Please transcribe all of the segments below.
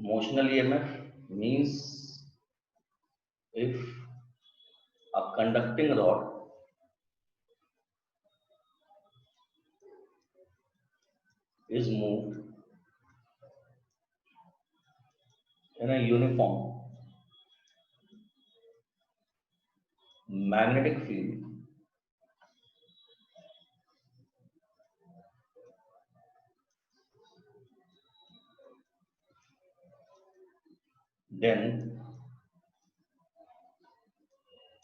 Motional EMF means if a conducting rod is moved in a uniform magnetic field, then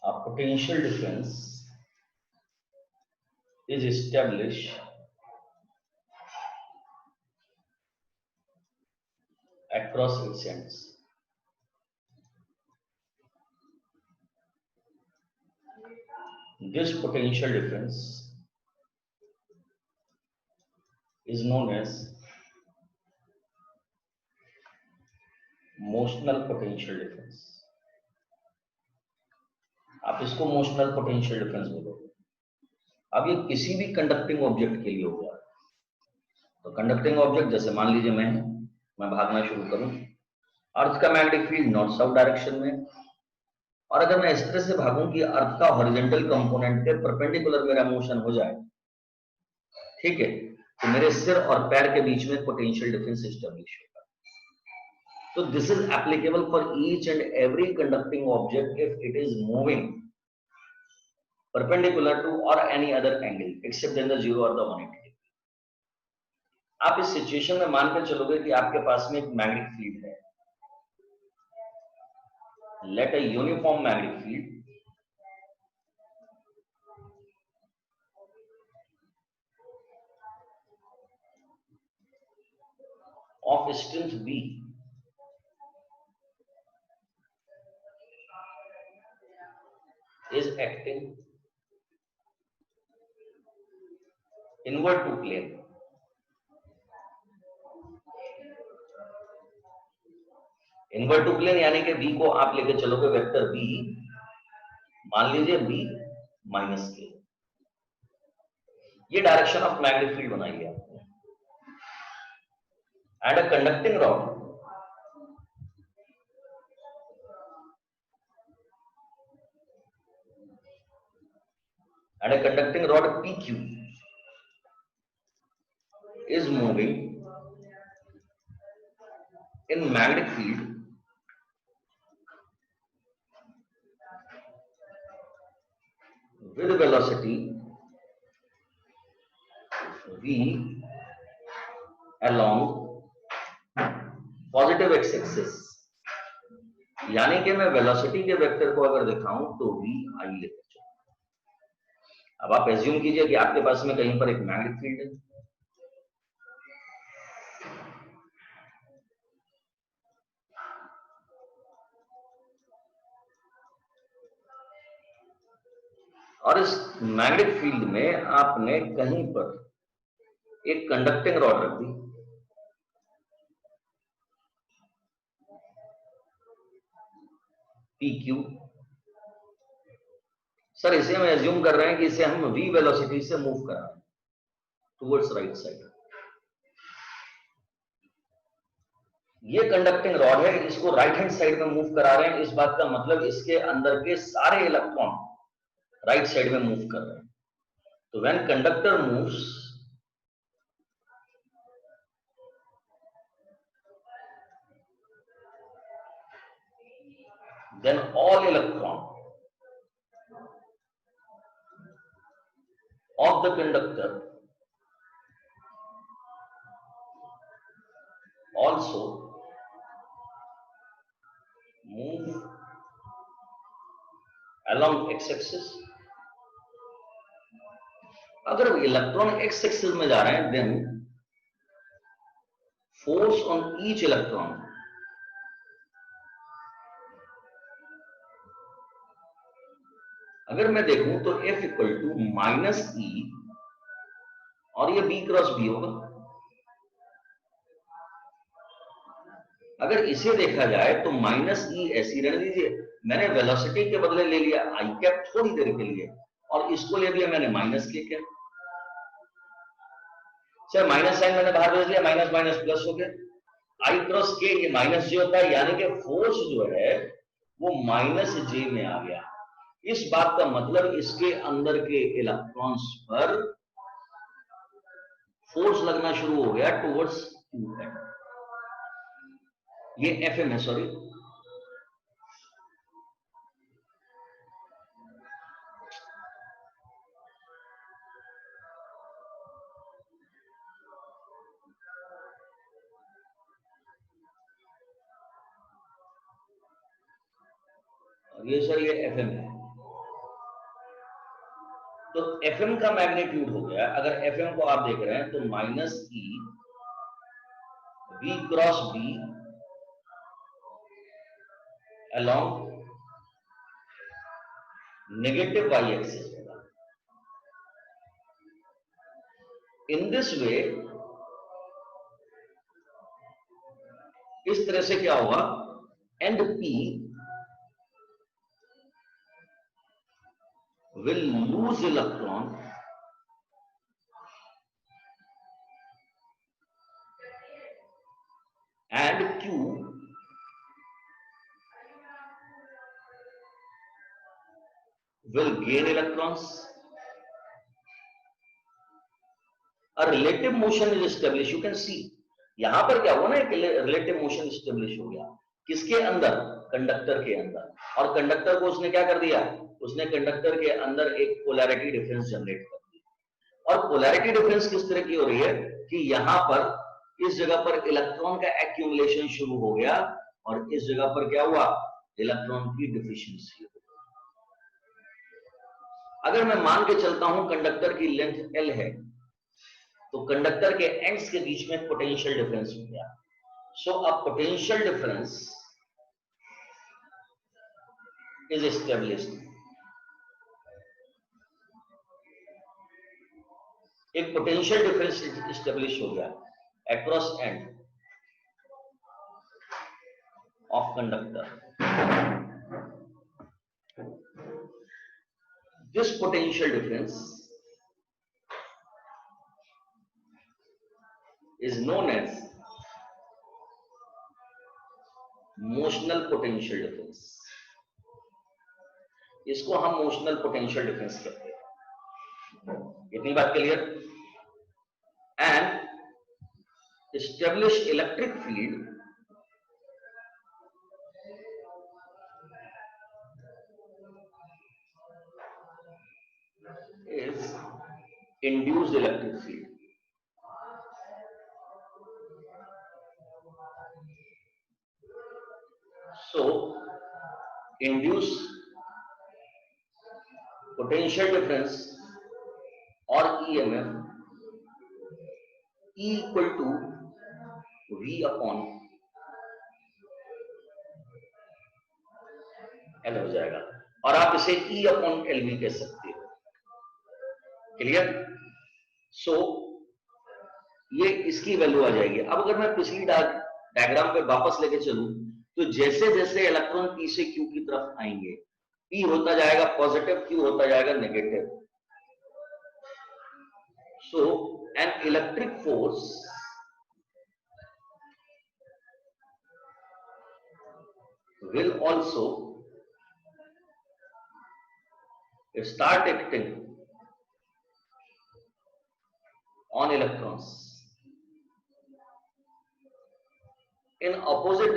a potential difference is established across its ends. This potential difference is known as motional potential difference. आप इसको motional potential difference बोलोगे। अब ये किसी भी conducting object के लिए होगा। तो कंडक्टिंग ऑब्जेक्ट जैसे मान लीजिए मैं भागना शुरू करूं, अर्थ का magnetic field north south direction में, और अगर मैं इस तरह से भागूं कि अर्थ का हॉरिजॉन्टल कंपोनेंट के परपेंडिकुलर मेरा मोशन हो जाए, ठीक है, तो मेरे सिर और पैर के बीच में पोटेंशियल डिफरेंस एस्टेब्लिश होगा। So this is applicable for each and every conducting object if it is moving perpendicular to or any other angle except in the 0 or the 180. आप इस सिचुएशन में मानकर चलोगे कि आपके पास में एक मैग्नेटिक फील्ड है। Let a uniform magnetic field of strength B is acting inward to plane. Inward to plane यानी कि B को आप लेके चलोगे वेक्टर B, मान लीजिए B माइनस के, ये डायरेक्शन ऑफ मैग्नेटिक फील्ड बनाई है आपने। And a conducting rod PQ is moving in magnetic field with velocity v along positive x axis, यानी कि मैं वेलोसिटी के वेक्टर को अगर दिखाऊं तो v आई लेकर चलूं। अब आप एज्यूम कीजिए कि आपके पास में कहीं पर एक मैग्नेटिक फील्ड है, और इस मैग्नेटिक फील्ड में आपने कहीं पर एक कंडक्टिंग रॉड रख दी, PQ। सर इसे हम एज्यूम कर रहे हैं कि इसे हम v वेलोसिटी से मूव कर रहे हैं टुवर्ड्स राइट साइड। ये कंडक्टिंग रॉड है, इसको राइट हैंड साइड में मूव करा रहे हैं। इस बात का मतलब इसके अंदर के सारे इलेक्ट्रॉन राइट साइड में मूव कर रहे हैं। तो when conductor moves, then all electron of the conductor also move along x-axis। अगर इलेक्ट्रॉन x एक्सिस में जा रहे हैं, then force on each electron अगर मैं देखूं तो F इक्वल टू माइनस ई, और ये B क्रॉस B होगा। अगर इसे देखा जाए तो माइनस ई ऐसी रहने दीजिए, मैंने वेलोसिटी के बदले ले लिया आई कैप थोड़ी देर के लिए, और इसको ले लिया मैंने माइनस के कैप। सर माइनस साइन मैंने बाहर भेज दिया, माइनस माइनस प्लस हो गया। आई क्रॉस के ये माइनस जे होता है, यानी कि फोर्स जो है वो माइनस जे में आ गया। इस बात का मतलब इसके अंदर के इलेक्ट्रॉन्स पर फोर्स लगना शुरू हो गया टुवर्ड्स क्यू है। ये एफ एम है, सॉरी, ये सर ये एफ एम है। तो एफ एम का मैग्नीट्यूड हो गया, अगर एफ एम को आप देख रहे हैं तो minus e v cross B along negative y axis होगा। In this way, इस तरह से क्या होगा, and P will lose electron and Q will gain electrons. A relative motion is established. You can see यहां पर क्या हुआ ना, एक रिलेटिव मोशन स्टेब्लिश हो गया। किसके अंदर? कंडक्टर के अंदर। और कंडक्टर को उसने क्या कर दिया, उसने कंडक्टर के अंदर एक पोलैरिटी डिफरेंस जनरेट कर दिया। और पोलैरिटी डिफरेंस किस तरह की हो रही है कि यहां पर इस जगह पर इलेक्ट्रॉन का एक्यूमुलेशन शुरू हो गया और इस जगह पर क्या हुआ, इलेक्ट्रॉन की डिफिशियंसी। अगर मैं मान के चलता हूं कंडक्टर की लेंथ L है, तो कंडक्टर के एंड्स के बीच में पोटेंशियल डिफरेंस हो गया। So a potential difference is established. एक पोटेंशियल डिफरेंस एस्टेब्लिश हो गया across end of conductor. This potential difference is known as motional potential difference. इसको हम मोशनल पोटेंशियल डिफरेंस कहते हैं। इतनी बात clear? And establish electric field is induced electric field. So induce potential difference or EMF E equal to V upon L हो जाएगा, और आप इसे E upon L भी कह सकते हो। क्लियर? सो ये इसकी वैल्यू आ जाएगी। अब अगर मैं पिछली डायग्राम पे वापस लेके चलूं, तो जैसे जैसे इलेक्ट्रॉन P से Q की तरफ आएंगे, P होता जाएगा पॉजिटिव, Q होता जाएगा negative. So an electric force will also start acting on electrons in opposite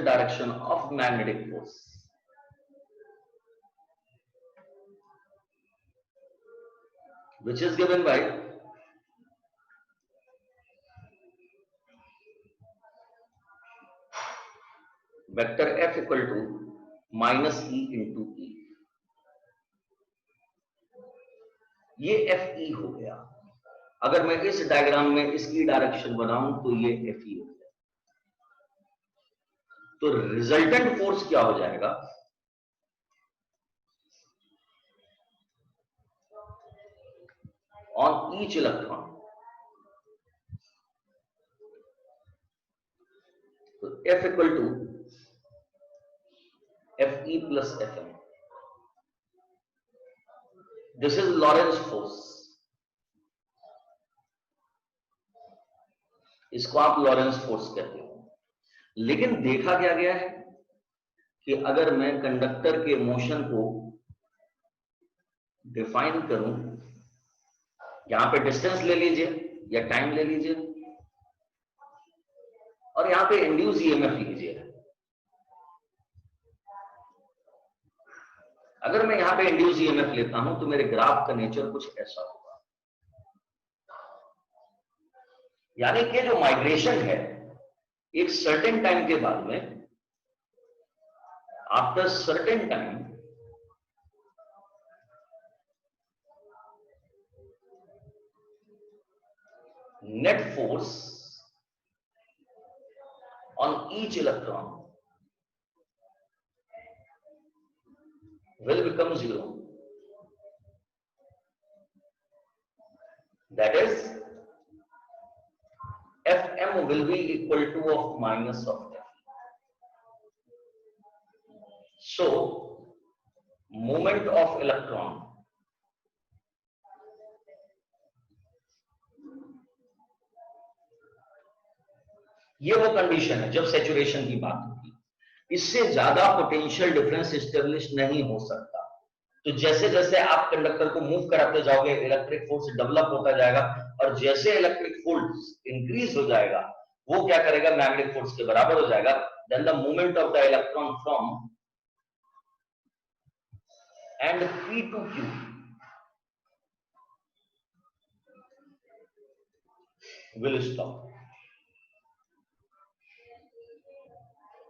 direction of magnetic force, which is given by vector F equal to minus E into E। ये FE हो गया। अगर मैं इस diagram में इसकी direction बनाऊं तो ये FE हो गया। तो रिजल्टेंट फोर्स क्या हो जाएगा, ऑन ईच इलेक्ट्रॉन, तो F equal to FE plus FM। This is Lorentz force, इसको आप लॉरेंस फोर्स कहते हो। लेकिन देखा क्या गया है कि अगर मैं कंडक्टर के मोशन को डिफाइन करूं, यहां पे डिस्टेंस ले लीजिए या टाइम ले लीजिए, और यहां पे इंड्यूस ईएमएफ लीजिए। अगर मैं यहां पे इंड्यूस ईएमएफ लेता हूं तो मेरे ग्राफ का नेचर कुछ ऐसा होगा, यानी कि जो माइग्रेशन है एक सर्टेन टाइम के बाद में, after certain time, net force on each electron will become zero. That is, Fm will be equal to of minus of F. So, moment of electron ये वो कंडीशन है जब सैचुरेशन की बात होगी, इससे ज्यादा पोटेंशियल डिफरेंस एस्टेब्लिश नहीं हो सकता। तो जैसे जैसे आप कंडक्टर को मूव कराते जाओगे इलेक्ट्रिक फोर्स डेवलप होता जाएगा, और जैसे इलेक्ट्रिक फोर्स इंक्रीज हो जाएगा वो क्या करेगा, मैग्नेटिक फोर्स के बराबर हो जाएगा। Then the movement of the electron from end P to Q will stop.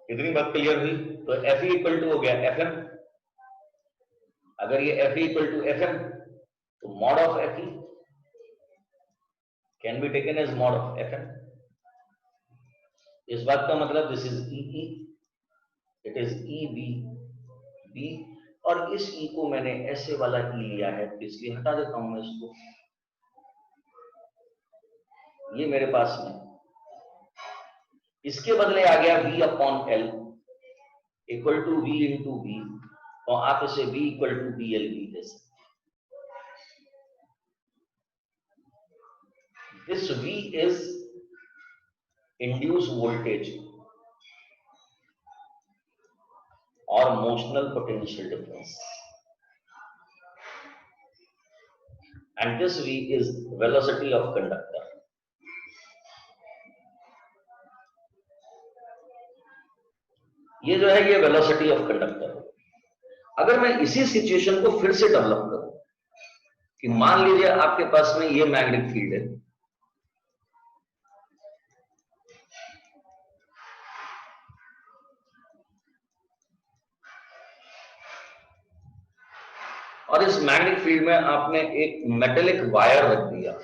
इतनी बात क्लियर हुई? तो Fe इक्वल टू हो गया Fm। अगर ये Fe इक्वल टू Fm तो mod of Fe can be taken as mod of Fm। इस बात का मतलब this is E, it is EB B, और इस E को मैंने ऐसे वाला E लिया है, तो इसलिए हटा देता हूं मैं इसको। ये मेरे पास में इसके बदले आ गया V upon L equal to V into B, और आप इसे V इक्वल टू BL भी दे सकते। This V is induce voltage और motional potential difference, and this V is velocity of conductor. ये जो है ये वेलोसिटी ऑफ कंडक्टर। अगर मैं इसी सिचुएशन को फिर से डेवलप करूं कि मान लीजिए आपके पास में ये मैग्नेटिक फील्ड है, और इस मैग्नेटिक फील्ड में आपने एक मेटेलिक वायर रख दिया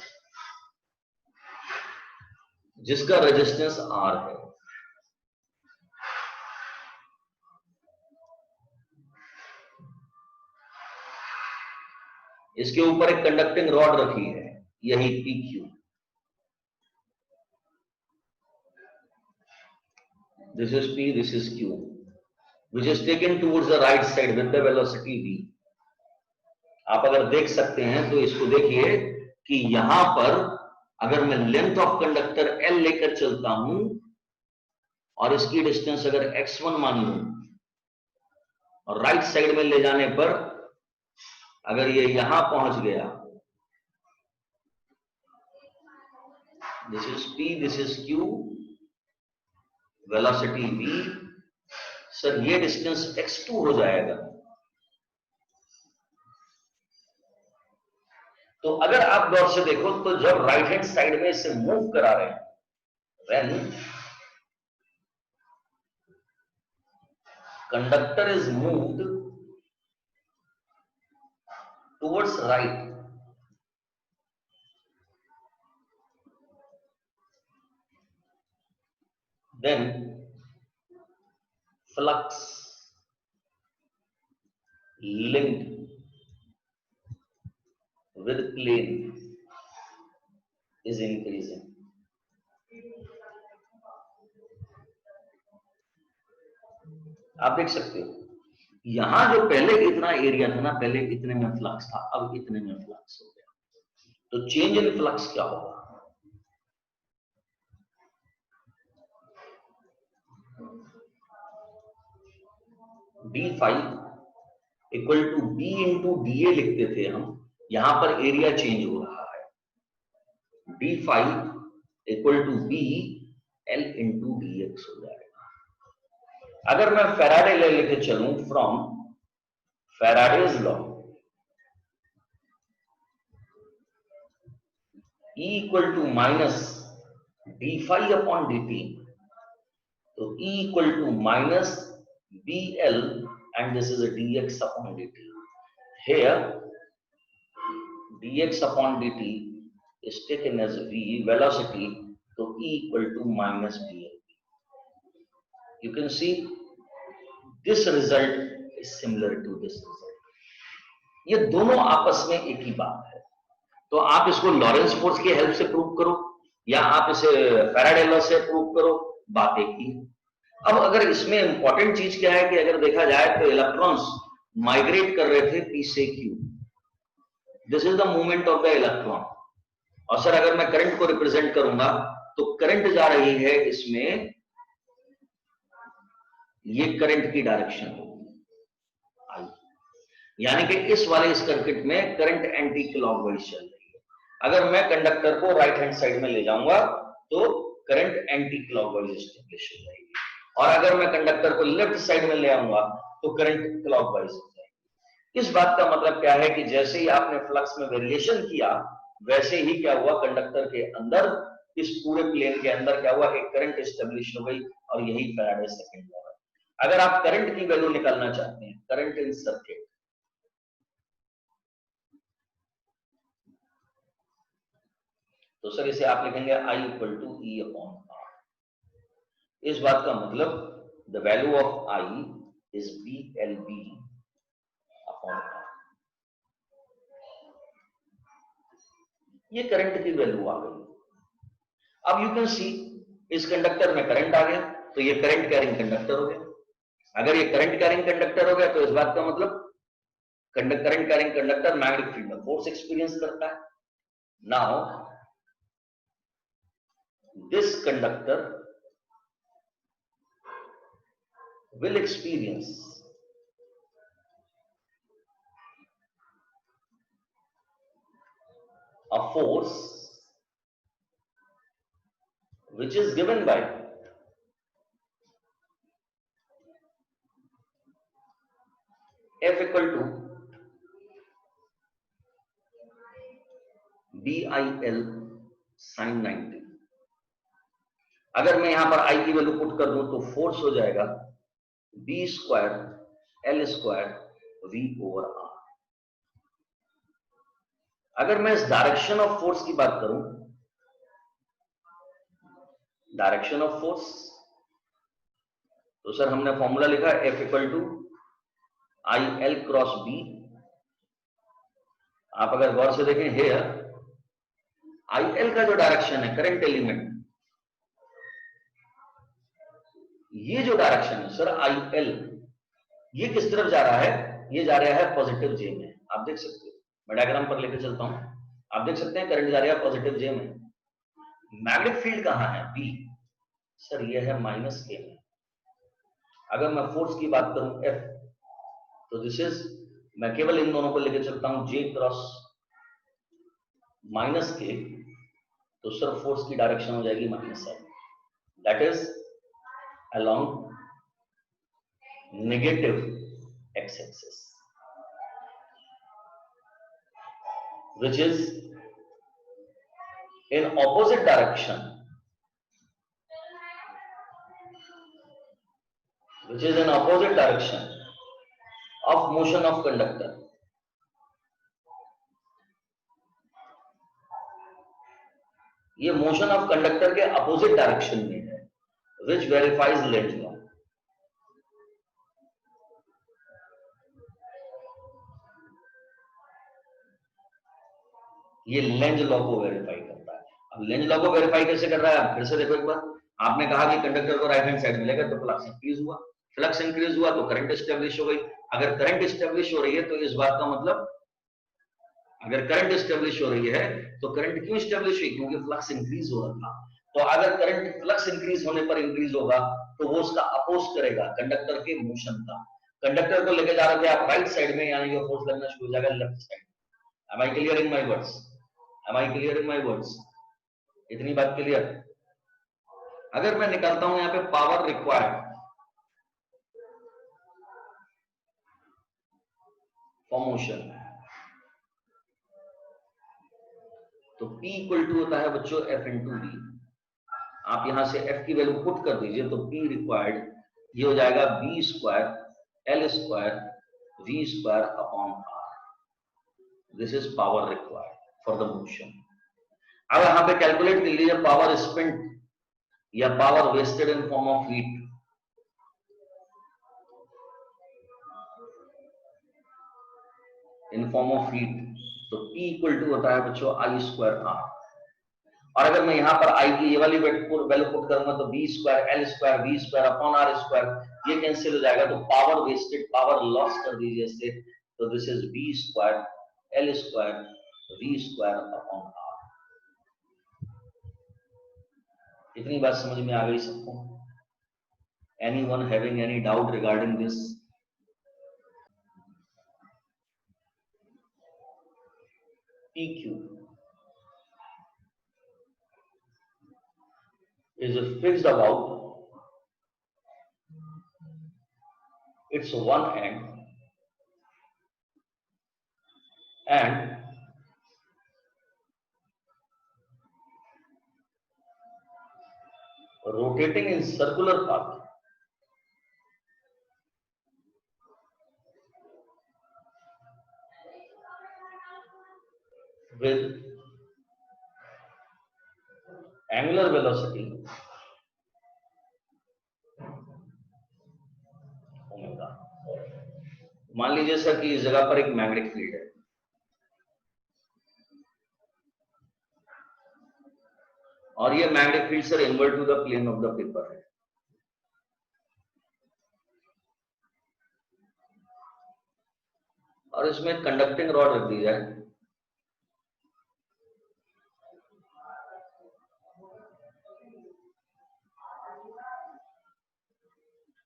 जिसका रेजिस्टेंस R है। इसके ऊपर एक कंडक्टिंग रॉड रखी है, यही PQ। This is P, this is Q, which is taken towards the right side with the velocity V। आप अगर देख सकते हैं तो इसको देखिए कि यहां पर अगर मैं लेंथ ऑफ कंडक्टर L लेकर चलता हूं और इसकी डिस्टेंस अगर x1 मान लूं, और राइट साइड में ले जाने पर अगर ये यहां पहुंच गया, this is P, this is Q, velocity V, sir ये डिस्टेंस x2 हो जाएगा। तो अगर आप गौर से देखो तो जब राइट हैंड साइड में इसे मूव करा रहे हैं, when conductor is moved towards right, then flux linked with plane is increasing। आप देख सकते हो यहां जो पहले इतना एरिया था ना, पहले इतने में फ्लक्स था, अब इतने में फ्लक्स हो गया, तो चेंज इन फ्लक्स क्या होगा? d5 equal to B into d A लिखते थे हम, यहां पर एरिया चेंज हो रहा है, d5 equal to B L into d x हो जाएगा। अगर मैं फैराडे ले लेके चलूं from Faraday's law, E equal to minus d phi upon d t, तो E equal to minus B L and this is a dx upon dt. Here dx upon dt is taken as v, velocity, so E equal to minus bl. You can see this result is similar to this result. ये दोनों आपस में एक ही बात है, तो आप इसको लॉरेंस फोर्स की हेल्प से प्रूव करो या आप इसे फैराडे लॉ से प्रूव करो, बात एक ही है। अब अगर इसमें इंपॉर्टेंट चीज क्या है कि अगर देखा जाए तो इलेक्ट्रॉन्स माइग्रेट कर रहे थे पी से Q, this is the movement of the electron, और सर अगर मैं करंट को रिप्रेजेंट करूंगा तो करंट जा रही है इसमें, ये करंट की डायरेक्शन होगी आई, यानी कि इस वाले सर्किट में करंट एंटी क्लॉकवाइज चल रही है। अगर मैं कंडक्टर को राइट हैंड साइड में ले जाऊंगा तो करंट एंटी क्लॉकवाइज एस्टेब्लिश हो जाएगी, और अगर मैं कंडक्टर को लेफ्ट साइड में ले आऊंगा तो करंट क्लॉकवाइज हो जाएगी। इस बात का मतलब क्या है कि जैसे ही आपने फ्लक्स में वेरिएशन किया, वैसे ही क्या हुआ, कंडक्टर के अंदर, इस पूरे प्लेन के अंदर क्या हुआ, एक करंट एस्टेब्लिश हो गई, और यही फैराडे सेकंड लॉ है। अगर आप करंट की वैल्यू निकालना चाहते हैं, करंट इन सर्किट, तो सर इसे आप लिखेंगे I equal to E upon R। इस बात का मतलब the value of I is BLB upon R। ये करंट की वैल्यू आ गई। अब यू कैन सी इस कंडक्टर में करंट आ गया, तो ये करंट कैरिंग कंडक्टर हो गया। अगर ये करंट कैरिंग कंडक्टर हो गया तो इस बात का मतलब current carrying conductor magnetic field में फोर्स एक्सपीरियंस करता है। Now this conductor will experience a force which is given by F equal to BIL sin 90। अगर मैं यहां पर I की वैल्यू पुट कर दूं तो फोर्स हो जाएगा B square L square V over R। अगर मैं इस डायरेक्शन ऑफ फोर्स की बात करूं, डायरेक्शन ऑफ फोर्स, तो सर हमने फॉर्मूला लिखा F equal to IL cross B। आप अगर गौर से देखें, हेयर IL का जो डायरेक्शन है करंट एलिमेंट, ये जो डायरेक्शन है सर IL, ये किस तरफ जा रहा है, ये जा रहा है पॉजिटिव जे में। आप देख सकते हो, मैं डायग्राम पर लेकर चलता हूं, आप देख सकते हैं करंट जा रहा है पॉजिटिव जे में। मैग्नेटिक फील्ड कहां है, B, सर ये है माइनस K में। अगर मैं फोर्स की बात करूं F, तो दिस इज, मैं केवल इन दोनों को लेकर चलता हूं J क्रॉस माइनस K, तो सर फोर्स की डायरेक्शन हो जाएगी minus side, that is along negative x-axis, which is in opposite direction, which is in opposite direction of motion of conductor। ये मोशन ऑफ कंडक्टर के opposite direction में है, which verifies Lenz law। ये Lenz law को verify करता है। अब Lenz law को वेरीफाई कैसे कर रहा है, आप फिर से देखो एक बार। आपने कहा कि कंडक्टर को राइट हैंड साइड मिलेगा तो फ्लक्स इंक्रीज हुआ, फ्लक्स इंक्रीज हुआ तो करंट एस्टेब्लिश हो गई। अगर करंट एस्टेब्लिश हो रही है तो इस बात का मतलब, अगर करंट एस्टेब्लिश हो रही है तो करंट क्यों एस्टेब्लिश हुई? क्योंकि फ्लक्स इंक्रीज हो रहा था। तो अगर करंट फ्लक्स इंक्रीज होने पर इंक्रीज होगा तो वो उसका अपोज करेगा कंडक्टर के मोशन का। कंडक्टर को लेके जा रहे थे आप राइट साइड में, यानी कि फोर्स लगना शुरू हो जाएगा left side. Am I clear in my words? Am I clear in my words? इतनी बात क्लियर? अगर मैं निकालता हूं यहां पे पावर रिक्वायर्ड फॉर मोशन, तो P इक्वल टू होता है बच्चों F इंटू वी। आप यहां से F की वैल्यू पुट कर दीजिए तो P रिक्वायर्ड ये हो जाएगा B square L square V square upon R। This is power required for the motion. अब यहां पे कैलकुलेट कर लीजिए पावर स्पेंट या power wasted in form of heat. In form of heat तो P इक्वल टू होता है बच्चों I स्क्वायर R। और अगर मैं यहां पर I की ये वाली वैल्यू पुट करूंगा तो B square L square V square upon R square, ये कैंसिल हो जाएगा। तो पावर वेस्टेड, पावर लॉस कर दीजिए इससे, तो this is B square L square V square upon R। इतनी बात समझ में आ गई सबको? Anyone having any doubt regarding this? PQ is fixed about its one end and rotating in circular path with angular velocity omega. मान लीजिए sir कि इस जगह पर एक मैग्नेटिक फील्ड है और ये magnetic field sir inward to the plane of the paper है। और इसमें कंडक्टिंग रॉड रख दी जाए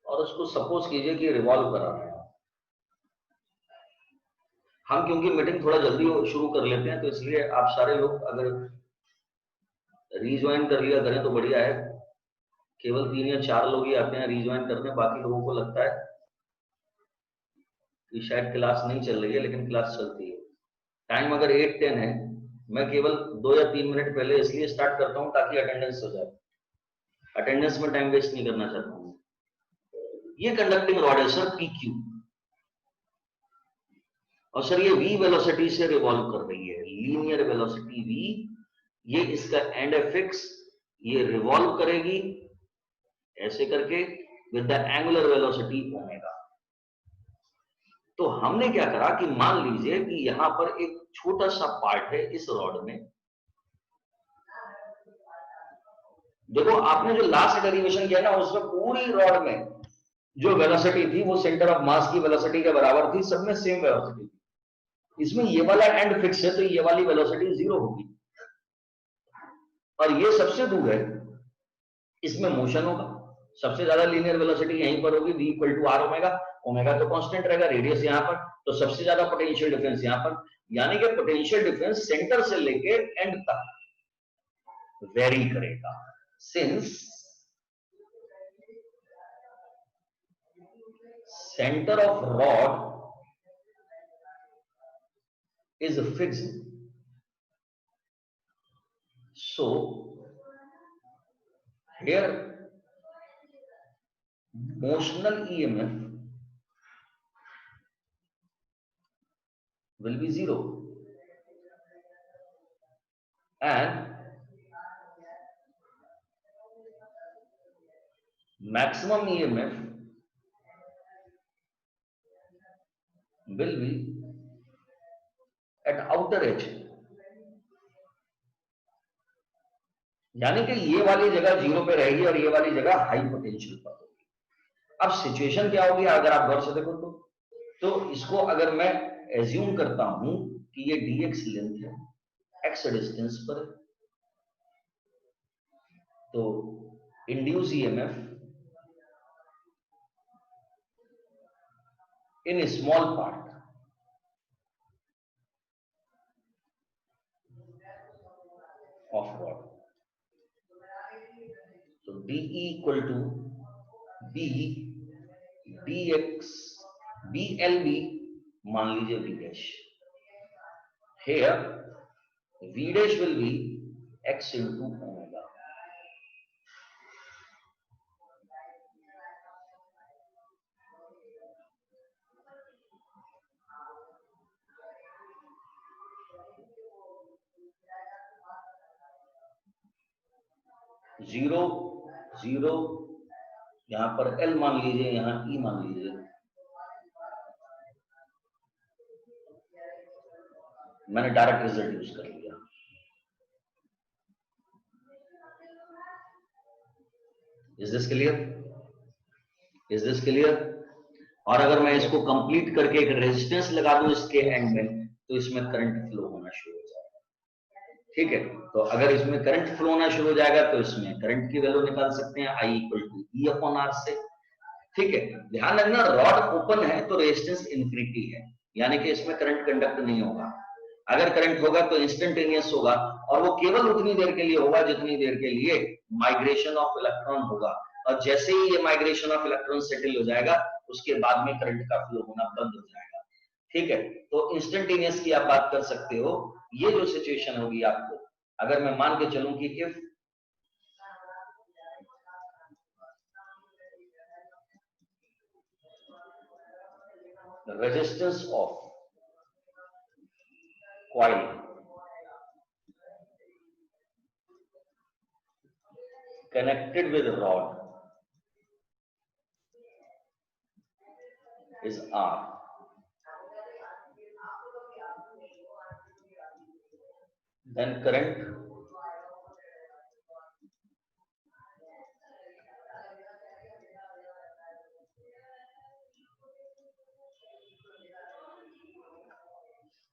और उसको सपोज कीजिए कि रिवॉल्व करा रहे हैं। हम क्योंकि मीटिंग थोड़ा जल्दी शुरू कर लेते हैं तो इसलिए आप सारे लोग अगर रीज्वाइन कर लिया करें तो बढ़िया है। केवल 3 या 4 लोग ही आते हैं रीज्वाइन करने, बाकी लोगों को लगता है कि शायद क्लास नहीं चल रही है, लेकिन क्लास चलती है। टाइम अगर 8:10 है, मैं केवल 2 या 3 मिनट पहले इसलिए स्टार्ट करता हूं ताकि अटेंडेंस हो जाए। अटेंडेंस में टाइम वेस्ट नहीं करना चाहता हूं। ये कंडक्टिंग रॉड है सर PQ, और सर ये V वेलोसिटी से रिवॉल्व कर रही है, लीनियर वेलोसिटी V। ये इसका एंड है फिक्स, ये रिवॉल्व करेगी ऐसे करके with the angular velocity omega. तो हमने क्या करा कि मान लीजिए कि यहां पर एक छोटा सा पार्ट है इस रॉड में। देखो आपने जो लास्ट डेरिवेशन किया ना, उसमें पूरी रॉड में जो वेलोसिटी थी वो सेंटर ऑफ मास की वेलोसिटी के बराबर थी, सब में सेम वेलोसिटी थी। इसमें ये वाला एंड फिक्स है तो ये वाली वेलोसिटी 0 होगी, और ये सबसे दूर है, इसमें मोशन होगा। सबसे ज्यादा लीनियर वेलोसिटी यहीं पर होगी, V equal to R omega. Omega तो कांस्टेंट रहेगा, रेडियस यहां पर, तो सबसे ज्यादा पोटेंशियल डिफरेंस यहां पर, यानी कि पोटेंशियल डिफरेंस सेंटर से लेके एंड तक वेरी करेगा। Since center of rod is fixed, so here motional EMF will be 0 and maximum EMF will be at outer edge, यानी कि ये वाली जगह 0 पे रहेगी और ये वाली जगह हाई पोटेंशियल पर होगी। अब सिचुएशन क्या होगी अगर आप गौर से देखो तो इसको अगर मैं एज्यूम करता हूं कि ये dx लेंथ है, x डिस्टेंस पर, तो induced EMF in small part of rod, तो DE equal to B dx BLB, मान लीजिए V dash, here V dash will be x into omega. Zero zero, यहां पर L मान लीजिए, यहां E मान लीजिए, मैंने डायरेक्ट रिजल्ट यूज कर लिया। Is this clear? Is this clear? और अगर मैं इसको कंप्लीट करके एक रेजिस्टेंस लगा दूं इसके एंड में, तो इसमें करंट फ्लो होना शुरू हो जाएगा। ठीक है, तो अगर इसमें करंट फ्लो होना शुरू हो जाएगा तो इसमें करंट की वैल्यू निकाल सकते हैं I equal to E upon R से। ठीक है, ध्यान रखना रॉड ओपन है तो रेजिस्टेंस इन्फिनिटी है, यानी कि इसमें करंट कंडक्ट नहीं होगा। अगर करंट होगा तो इंस्टेंटेनियस होगा, और वो केवल उतनी देर के लिए होगा जितनी देर के लिए माइग्रेशन ऑफ इलेक्ट्रॉन होगा, और जैसे ही ये माइग्रेशन ऑफ इलेक्ट्रॉन सेटल हो जाएगा उसके बाद में करंट का फ्लो होना बंद हो जाएगा। ठीक है, तो इंस्टेंटेनियस की आप बात कर सकते हो। ये जो सिचुएशन होगी आपको, अगर मैं मान के चलूं कि if the resistance of coil connected with rod is R, then current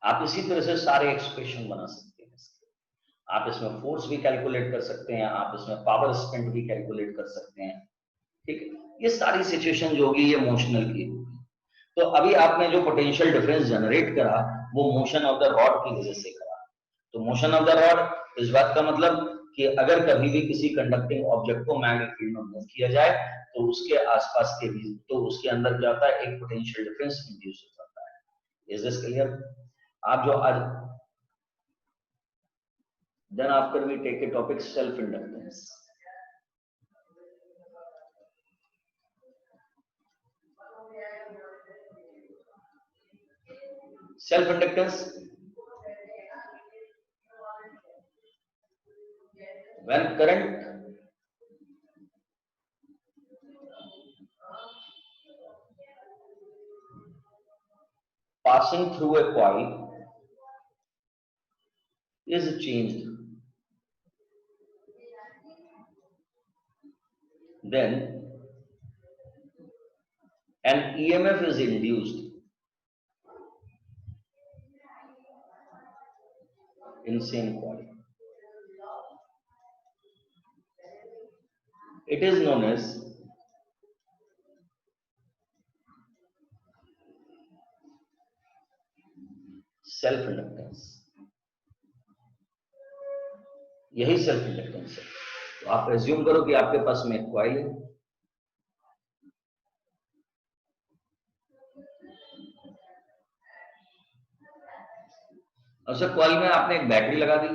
आप इसी तरह से सारे एक्सप्रेशन बना सकते हैं। आप इसमें फोर्स भी कैलकुलेट कर सकते हैं, आप इसमें पावर स्पेंट भी कैलकुलेट कर सकते हैं। ठीक है, ये सारी सिचुएशन जो होगी ये मोशनल की होगी। तो अभी आपने जो पोटेंशियल डिफरेंस जनरेट करा वो मोशन ऑफ द रॉड की वजह से करा। तो मोशन ऑफ द रॉड इस बात का मतलब कि अगर कभी भी किसी कंडक्टिंग ऑब्जेक्ट को मैग्नेटिक फील्ड में मूव किया जाए तो उसके आसपास के भी, तो उसके अंदर क्या होता है, एक पोटेंशियल डिफरेंस इंड्यूस हो जाता है। Is this clear? आप जो आज then after we take a topic self inductance. Self inductance, when current passing through a coil is changed, then an EMF is induced in same coil. It is known as self inductance. यही self inductance है। तो आप assume करो कि आपके पास में एक coil है, और कॉइल में आपने एक बैटरी लगा दी,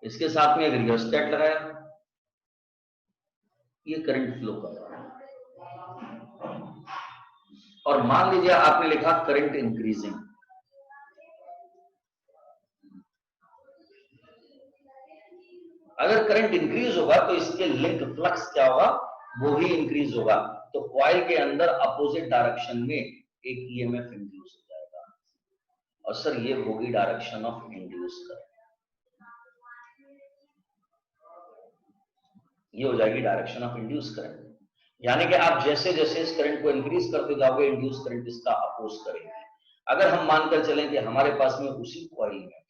इसके साथ में एक रियोस्टेट लगाया, ये करंट फ्लो कर रहा है। और मान लीजिए आपने लिखा करंट इंक्रीजिंग। अगर करंट इंक्रीज होगा तो इसके लिंक फ्लक्स क्या होगा, वो भी इंक्रीज होगा। तो कॉइल के अंदर अपोजिट डायरेक्शन में एक ईएमएफ इंड्यूस हो जाएगा, और सर ये होगी डायरेक्शन ऑफ इंड्यूस करंट। ये हो जाएगी डायरेक्शन ऑफ इंड्यूस करंट। यानी कि आप जैसे जैसे इस करंट को इंक्रीज करते जाओगे इंड्यूस करंट इसका अपोज करेंगे। अगर हम मानकर चलें कि हमारे पास में उसी कॉइल में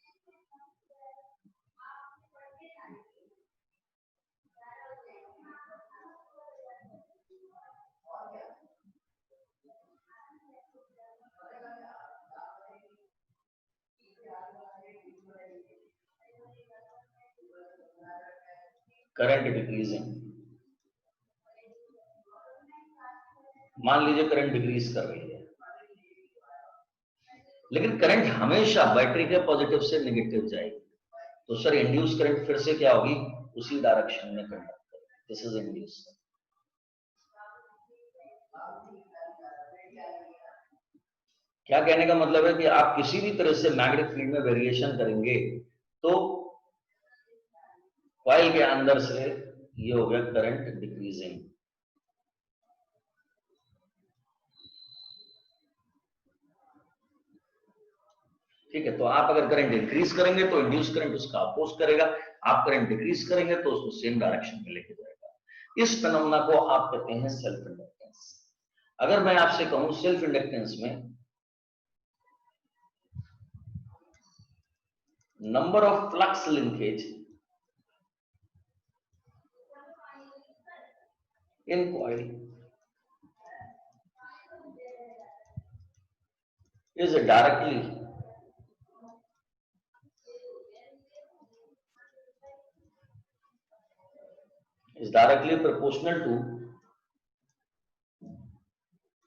करंट डिक्रीजिंग, मान लीजिए करंट डिक्रीज कर रही है, लेकिन करंट हमेशा बैटरी के पॉजिटिव से नेगेटिव जाएगी, तो सर इंड्यूस करंट फिर से क्या होगी, उसी डायरेक्शन में कंडक्ट करेगी। This is induce. क्या कहने का मतलब है कि आप किसी भी तरह से मैग्नेटिक फील्ड में वेरिएशन करेंगे तो कॉइल के अंदर से ये हो गया करंट डिक्रीजिंग। ठीक है, तो आप अगर करंट इंक्रीज करेंगे तो इंड्यूस करंट उसका अपोज करेगा, आप करंट डिक्रीज करेंगे तो उसको सेम डायरेक्शन में लेके जाएगा। इस फिनोमेना को आप कहते हैं सेल्फ इंडक्टेंस। अगर मैं आपसे कहूं सेल्फ इंडक्टेंस में number of flux linkage in coil is directly proportional to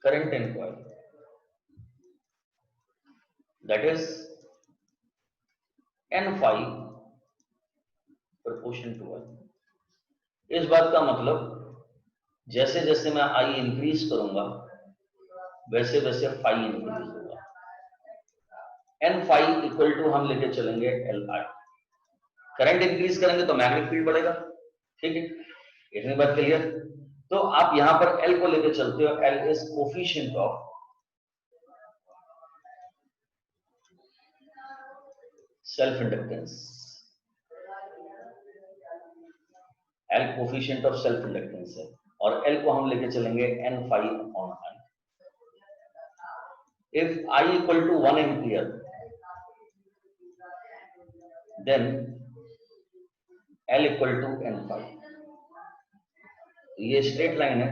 current in coil, that is n phi proportion to 1। इस बात का मतलब जैसे जैसे मैं I इंक्रीज करूंगा वैसे वैसे फाई इंक्रीज होगा। n फाई इक्वल टू हम लेके चलेंगे एल आई। करंट इंक्रीज करेंगे तो मैग्नेटिक फील्ड बढ़ेगा, ठीक है, इतनी बात क्लियर। तो आप यहां पर L को लेके चलते हो, L is coefficient of self inductance, L coefficient of self inductance है, और L को हम लेके चलेंगे n phi upon I। If I equal to 1 ampere, then L equal to n phi। ये स्ट्रेट लाइन है।